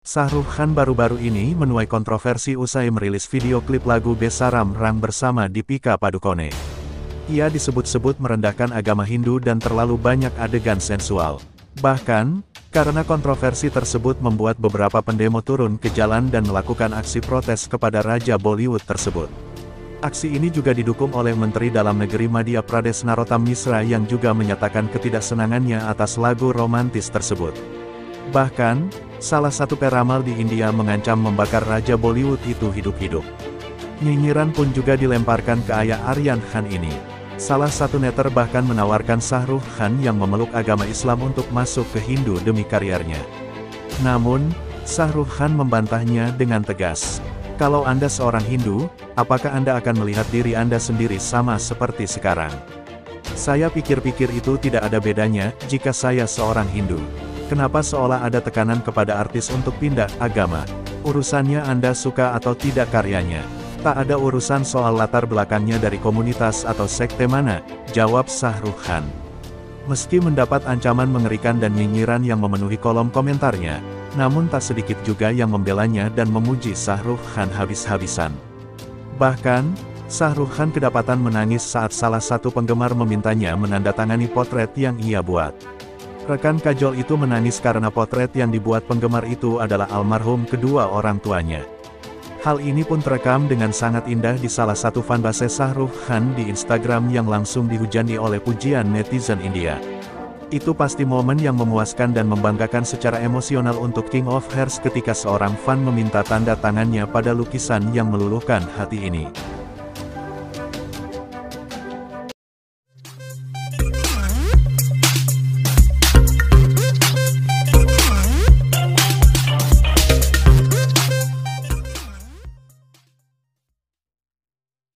Shah Rukh Khan baru-baru ini menuai kontroversi usai merilis video klip lagu Besaram Rang bersama Deepika Padukone. Ia disebut-sebut merendahkan agama Hindu dan terlalu banyak adegan sensual. Bahkan, karena kontroversi tersebut membuat beberapa pendemo turun ke jalan dan melakukan aksi protes kepada Raja Bollywood tersebut. Aksi ini juga didukung oleh Menteri Dalam Negeri Madhya Pradesh Narottam Misra yang juga menyatakan ketidaksenangannya atas lagu romantis tersebut. Bahkan, salah satu peramal di India mengancam membakar Raja Bollywood itu hidup-hidup. Nyinyiran pun juga dilemparkan ke ayah Aryan Khan ini. Salah satu netter bahkan menawarkan Shah Rukh Khan yang memeluk agama Islam untuk masuk ke Hindu demi karirnya. Namun, Shah Rukh Khan membantahnya dengan tegas. Kalau Anda seorang Hindu, apakah Anda akan melihat diri Anda sendiri sama seperti sekarang? Saya pikir-pikir itu tidak ada bedanya jika saya seorang Hindu. Kenapa seolah ada tekanan kepada artis untuk pindah agama? Urusannya Anda suka atau tidak karyanya. Tak ada urusan soal latar belakangnya dari komunitas atau sekte mana, jawab Shah Rukh Khan. Meski mendapat ancaman mengerikan dan nyinyiran yang memenuhi kolom komentarnya, namun tak sedikit juga yang membelanya dan memuji Shah Rukh Khan habis-habisan. Bahkan, Shah Rukh Khan kedapatan menangis saat salah satu penggemar memintanya menandatangani potret yang ia buat. Rekan kajol itu menangis karena potret yang dibuat penggemar itu adalah almarhum kedua orang tuanya. Hal ini pun terekam dengan sangat indah di salah satu fanbase Shah Rukh Khan di Instagram yang langsung dihujani oleh pujian netizen India. Itu pasti momen yang memuaskan dan membanggakan secara emosional untuk King of Hearts ketika seorang fan meminta tanda tangannya pada lukisan yang meluluhkan hati ini.